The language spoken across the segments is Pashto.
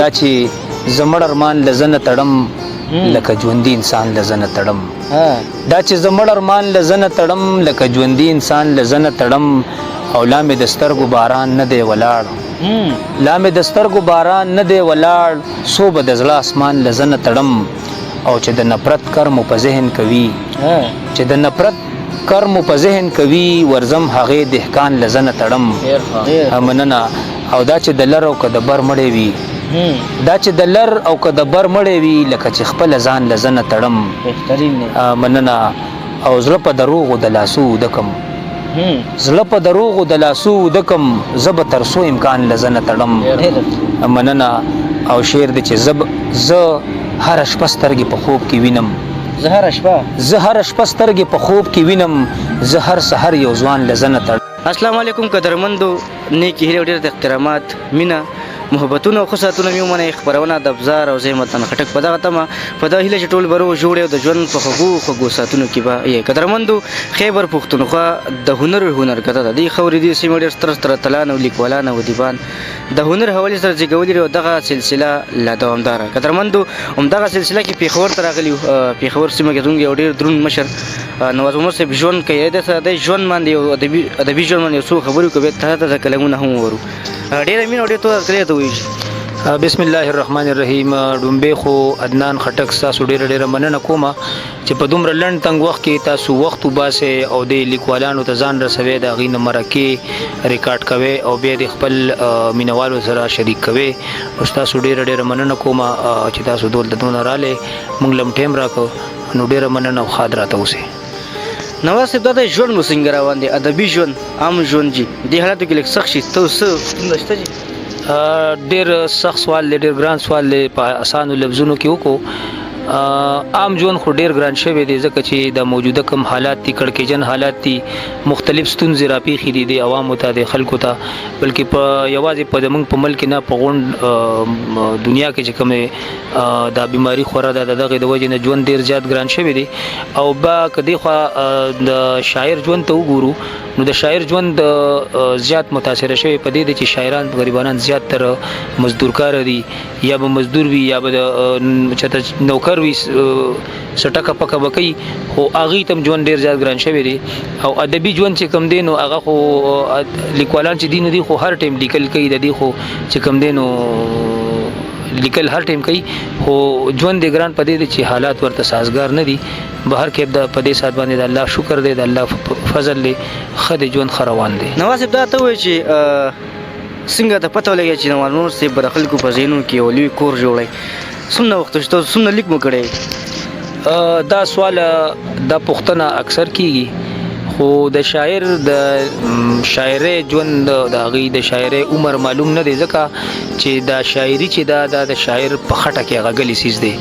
دا چې زمړ ارمان لزنه تړم لکه ژوندي انسان لزنه تړم دا چې زمړ ارمان لزنه تړم لکه ژوندي انسان لزنه تړم او لا مې د سترګو باران نه دی ولاړ لا مې د سترګو باران نه دی ولاړ سو به د زړه اسمان لزنه تړم او چې د نفرت کرمو په ذهن کوي چې د نفرت کرمو په ذهن کوي ورزم هغې دهقان لزنه تړم مننه او دا چې د لر او که د بر مړی وي دا چې د لر او که د بر مړی وي لکه چې خپله ځان لزنه تړم مننه او زړه په دروغو د لاسو ودکم زړه په دروغو د لاسو ودکم زه به تر څو امکان لزنه تړم مننه او شعر دی چې زه هره شپه سترګې په خوب کې وینم زه هره شپه سترګې په خوب کې وینم زه هر سحر یو ځوان لزنه تړم. السلام علیکم قدرمندو نیکی هیلې او ډېر احترامات مینه محبتونه او ښه ساعتونه مې ومنئ خپرونه د ابزار او زه متن خټک په دغه تمه په دغه هیله چې ټول به روغ جوړ او د ژوند په خوږو ساعتونو کې به یې قدرمندو خیبر پښتونخوا د هنرګده ده دې خاورې دې سیمې ډېر ستر اتلان او لیکوالان او ادیبان د هنر حوالې سره زیږولي او دغه سلسله لا دوامداره قدرمندو همدغه سلسله کې پېښور ته راغلي پېښور سیمه کې زموږ یو ډېر دروند مشر نواز عمر صاحب ژوند کوي د ژوند باندې یو ادبي ژوند باندې یو څو خبرې کوي تازه کلمونه هم وورو ډېره مینه او ډېر توره کړی ته وایي بسم الله الرحمن الرحیم ډومبې خو عدنان خټک تاسو ډېره مننه کومه چې په دومره لنډ تنګ وخت کې تاسو وخت وباسئ او د لیکوالانو ته ځان رسوي د هغې نه مرکې ریکارډ کوئ او بیا د خپل مینوالو سره شریک کوئ اوس تاسو ډېره مننه کومه چې تاسو دونه رالی موږ لم ټایم راکړو نو ډېره مننه او ښاد راته اوسئ. نواز صاحب دا د ژوند مو څنګه روان دی ادبي ژوند عام ژوند جي دې حالاتو کې لږ سخت شي ته څه شته جي ډېر سخت سوال دی ډېر ګران سوال دی په اسانو لفظونو کې وکړو عام ژوند خو ډېر ګران شوی دی ځکه چې د موجوده کم حالات دي کړکېجن حالات دي مختلف ستونزې راپېښې دي د عوامو ته د خلکو ته بلکې په یوازې په زموږ په ملک نه په غونډ دنیا کې چې کومې دا بیماري خوره ده د دغې د وجې نه ژوند ډېر زیات ګران شوی دی او با که دې خوا د شاعر ژوند ته وګورو نو د شاعر ژوند زیات متاثره شوی په دې دی چې شاعران غریبانان زیات تر مزدورکار دي یا به مزدور وي یا به چېرته نوکر وي سټکه پکه به کوي خو هغې ته هم ژوند ډېر زیات ګران شوی دی او ادبي ژوند چې کوم دی نو هغه خو لیکوالان چې دي نو دي خو هر ټایم لیکل کوي د دې خو چې کوم دی نو لیکل هر ټایم کوي خو ژوند د ګران په دې دی چې حالات ورته سازګار نه دي بهر کې د په دې سات باندې د الله شکر دی د الله فضل دی ښه د ژوند ښه روان دی. نواز صاحب دا ته وایي چې څنګه ته پته ولګي چې نواز عمر صاحب به د خلکو په ذهنونو کې یو لوی کور جوړوي څومره وخت چې تاسو څومره لیک مو کړی دا سوال دا پوښتنه اکثر کیږي خو د شاعر د شاعرۍ ژوند د هغې د شاعرۍ عمر معلوم نه دی ځکه چې دا شاعري چې دا د شاعر په خټه کې هغه غلی څیز دی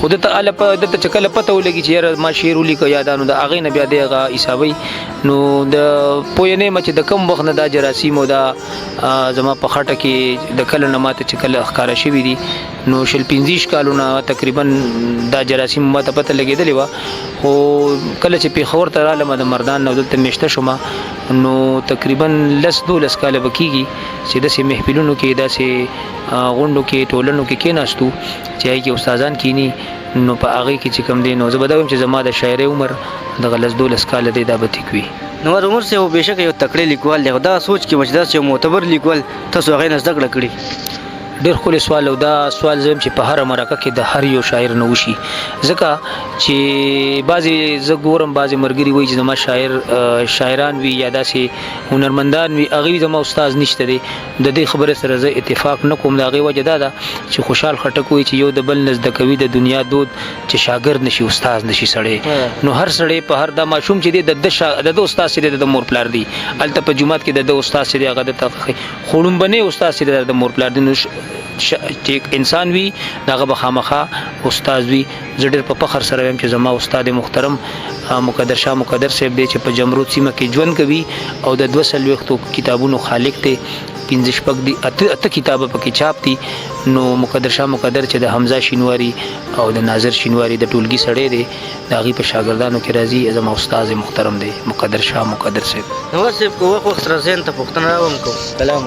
خو دته دته چې کله پته ولګي چې یاره ما شعر ولیکه یا دا نو د هغې نه بیا دی هغه حسابوي نو د پوه نه یم چې د کم وخت نه دا جراثیم او دا زما په خټه کې د کله نه ماته چې کله ښکاره شوي دي نو 25 کالونه تقریبا دا جراثیم ماته پته لګېدلې وه خو کله چې پېښور ته رالم د مردان نه دلته میشته شومه نو تقریبا 10-12 کاله به کېږي چې داسې محفلونو کې داسې غونډو کې ټولنو کې کېناستو چې هغې کې استادان کینی نو په هغې کې چې کوم دی نو زه به دا وایم چې زما د شاعرۍ عمر دغه 10-12 کاله دی دا به تیک وي. نواز عمر صاحب بېشکه یو تکړه لیکوال دی خو دا سوچ کې چې داسې یو معتبر لیکوال تاسو هغې نه زده کړه کړې ډېر ښکلی سوال او دا سوال زه چې په هره مرکه کې د هر یو شاعر نه وشي ځکه چې بعضې زه ګورم بعضې ملګري وایي چې زما شاعران وي یا داسې هنرمندان وي هغوی زما استاذ نشته دی د دې خبرې سره زه اتفاق نه کوم د هغې وجه دا ده چې خوشحال خټک وایي چې یو د بل نه زده کوي د دنیا دود چې شاګرد نشي استاذ نشي سړی نو هر سړی په هر دا ماشوم چې دی د ده استاذ چې دی د مور پلار دی هلته په جومات کې د ده استاذ چې دی هغه درته خو لومبنی استاذ چې دی د مور پلار دی نو چې انسان وي دغه به خامخا استاد وي زه ډېر په فخر سره وایم چې زما استاد محترم مقدر شاه مقدر صاحب دی چې په جمرود سیمه کې ژوند کوي او د 240 کتابونو خالق دی 15 دي اته کتابه پکې چاپ دي نو مقدر شاه مقدر چې د حمزه شینواری او د ناظر شینواری د ټولګي سړی دی د هغې په شاګردانو کې راځي زما استاد محترم دی مقدر شاه مقدر صاحب. نواز صاحب که وخت سره ذهن ته پوښتنه راوړم کو کلام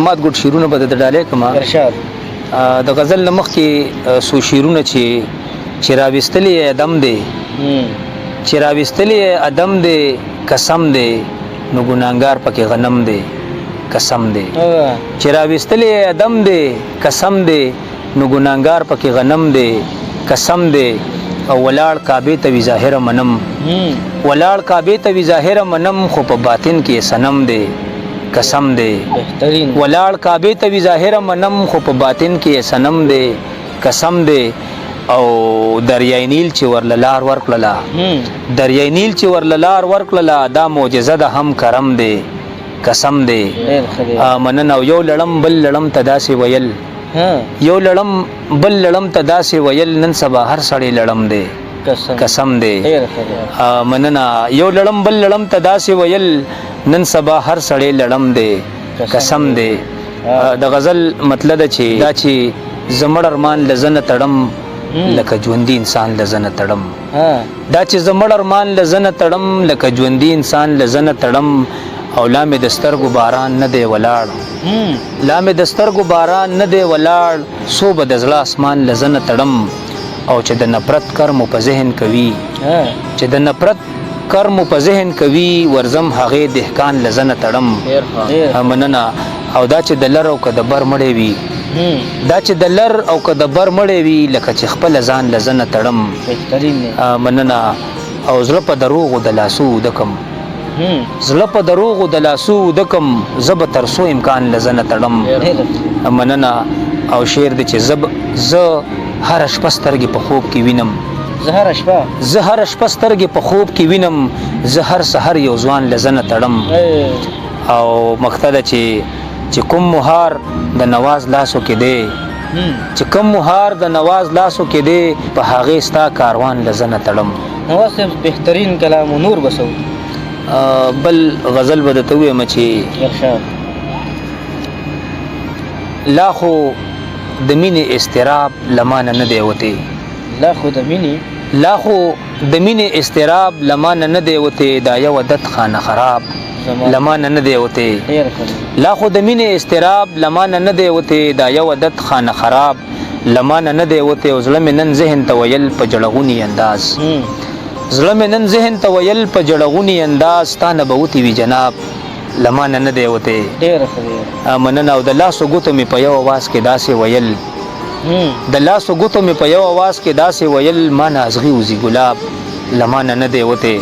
مات ګډ شیرونه به د ډالې کما ارشاد د غزل نمخ کې سو شیرونه چې راوستلې ادم دی چې راوستلې ادم دی قسم دی نو ګناګار پکې غنم دی قسم دی چې راوستلې ادم دی قسم دی نو ګناګار پکې غنم دی قسم دی او ولاړ کعبه ته وی ظاهر منم ولاړ کعبه ته وی ظاهر منم خو په باطن کې صنم دی قسم دی بهترین ولاړ کعبه ته وی ظاهر منم خو په باطن کې صنم دی قسم دی او دریای نیل چې ورللار ورکړلا دریای نیل چې ورللار ورکړلا دا معجزه ده هم کرم دی قسم دی منن او یو لړم بل لړم تداسي ویل یو لړم بل لړم تداسي ویل نن سبا هر سړی لړم دی قسم دی مننه یو لړم بل لړم تداسي ویل نن سبا هر سړی لړم دی قسم دی د غزل مطلب دا چې زمړ ارمان لزنه تړم لکه ژوندۍ انسان لزنه تړم دا چې زمړ ارمان لزنه تړم لکه ژوندۍ انسان لزنه تړم او لامې د سترګو باران نه دی ولاړ لامې د سترګو باران نه دی ولاړ سو به د زړه اسمان لزنه تړم او چې د نفرت کرم په ذهن کوي چې د نفرت کرم په ذهن کوي ورزم هغه دهقان لزنه تړم مننه او دا چې د لر او کده بر مړې وي دا چې د لر او کده بر مړې وي لکه چې خپل ځان لزنه تړم مننه او زړه په دروغو د لاسو دکم زړه په دروغو د لاسو دکم زب ترسو امکان لزنه تړم مننه او شعر د چې ز هر شپه سترګې په خوب کې وینم زه هر شپه سترګې په خوب کې وینم زه هر سحر یو ځوان لزنه تړم او مقصد چې کوم مهار د نواز لاسو کې دی چې کوم مهار د نواز لاسو کې دی په هغه ستا کاروان لزنه تړم نواز صاحب بهترین کلام و نور بسو بل غزل بدته وې مچې ارشاد لا خو د مینې استراب لمانه نه دی وته لا خو د مینې استراب لمانه نه دی وته دا یو عادت خانه خراب لمانه نه دی وته لا خو د مینې استراب لمانه نه دی وته دا یو عادت خانه خراب لمانه نه دی وته او زړه مې نن ذهن ته ویل په جړغونی انداز زړه مې نن ذهن ته ویل په جړغونی انداز تانه بوتی وی جناب لمانه نه دی وته مننه او د لاسو ګوتو مې په یو आवाज کې داسې ویل د لاسو ګوتو مې په یو आवाज کې داسې ویل ما نازغي وزي ګلاب لمانه نه دی وته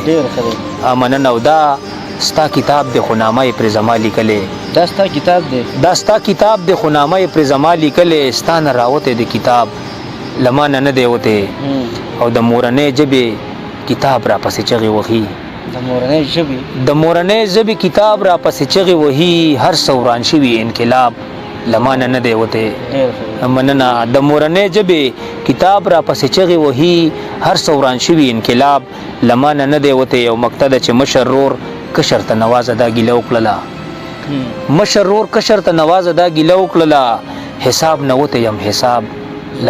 مننه او دا ستا کتاب د خنامه پر زما لیکلې دا ستا کتاب د خنامه پر زما لیکلې ستانه راوته د کتاب لمانه نه دی وته او د مورنې جبې کتاب را پسې چغي وهي د مورنې ژبې کتاب را پسې چغي وهي هر سوران شوی انقلاب لمانه نه دی وته مننه د مورنې ژبې کتاب را پسې چغي وهي هر سوران شوی انقلاب لمانه نه دی وته یو مقتد چې مشرور کشر ته نواز ادا ګلو کړلا مشرور کشر ته نواز ادا ګلو کړلا حساب نه وته یم حساب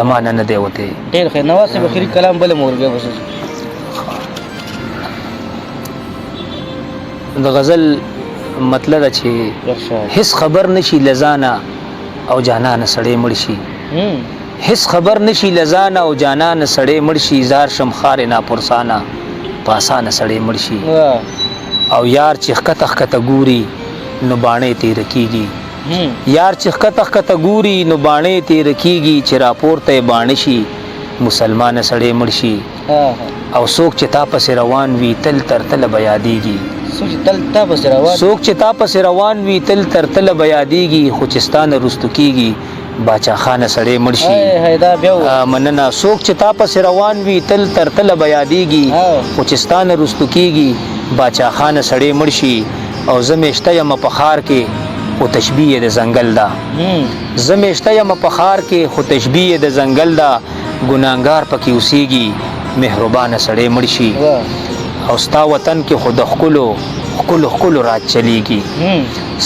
لمانه نه دی وته ډیر خیر نواز صاحب اخري کلام بل مورګه وسه د غزل مطلب چې هیڅ خبر نشي لزانا او جانان سړې مرشي هیڅ خبر نشي لزانا او جانان سړې مرشي زار شمخار نه پرسانا پاسانه سړې مرشي او یار چې خطه ګوري نو باڼې تیر کیږي یار چې خطه ګوري نو باڼې تیر کیږي چې راپورته باڼې شي مسلمان سړې مرشي او څوک چې تا پس روان وي تل تر تل بیادیږي څوک چې تا پس روان وي تل تر تل بیادیږي خو چې ستانه رستو کیږي باچا خانه سړې مرشي مننه څوک چې تا پس روان وي تل تر تل بیادیږي خو چې ستانه رستو کیږي باچا خانه سړې مرشي او زمشته یم په خار کې خو تشبیه د زنګل دا زمشته یم په خار کې خو تشبیه د زنګل دا ګناګار پکې اوسېږي مهربان سړې مرشي او ستا وطن کې خود خلو راج چلیږي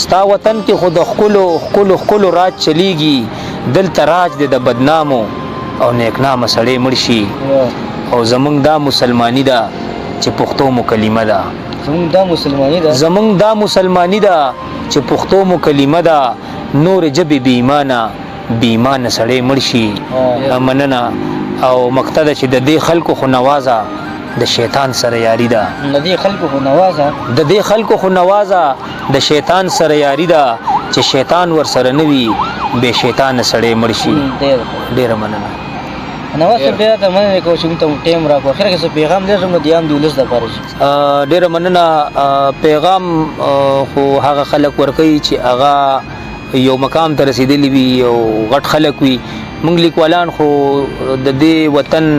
ستا وطن کې خود خلو راج چلیږي دلته راج د بدنامو او نیکنامه سړې مرشي او زمونږ دا مسلمانی دا چې پښتو مو کلمه ده زمونږ دا مسلماني ده زمونږ دا مسلمانی ده چې پښتو مو کلمه ده نور ژبې بې ایمانه بې ایمانه سړی مړ شي مننه او مقتده چې د دې خلکو خو نوازه د شیطان سره یاری ده د دې خلکو خو نوازه د دې خلکو خو نوازه د شیطان سره یاری ده چې شیطان ور سره نه وي بې شیطانه سړی مړ شي ډېره مننه نواز صاحب ډېره ته مننه کوم چې موږ ته ټایم راکړو اخر کې څه پیغام لرم نو د عام د ولس دپاره شي ډېره مننه پیغام خو هغه خلک ورکوي چې هغه یو مقام ته رسیدلی وي او غټ خلک وي موږ لیکوالان خو د دې وطن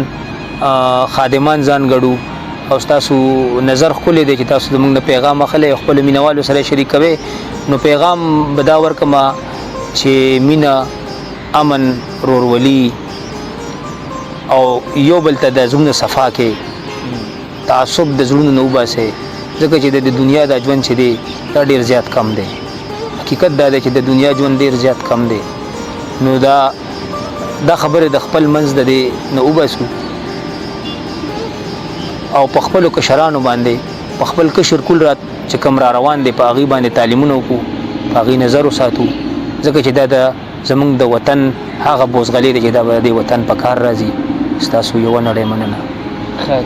خادمان ځان ګړو او تاسو نظر ښکلی دی چې تاسو زموږ نه پیغام اخلئ خپلو مینوالو سره شریک کوئ نو پیغام به دا ورکړم چې مینه امن رورولي او یو بل ته د زړونو صفا کې تعصب د زړونو نه وباسئ ځکه چې د دنیا دا ژوند چې دی دا ډېر زیات کم دی حقیقت دا دی چې د دنیا ژوند ډېر زیات کم دی نو دا خبرې د خپل منځ د دې نه وباسو او په خپلو کشرانو باندې په خپل کشر کول را چې کوم را روان دی په هغې باندې تعلیمونه وکړو په هغې نظر وساتو ځکه چې دا د زمونږ د وطن هغه بوزغلې دی چې دا به د دې وطن په کار راځي ستاسو یوه نړۍ مننه خیر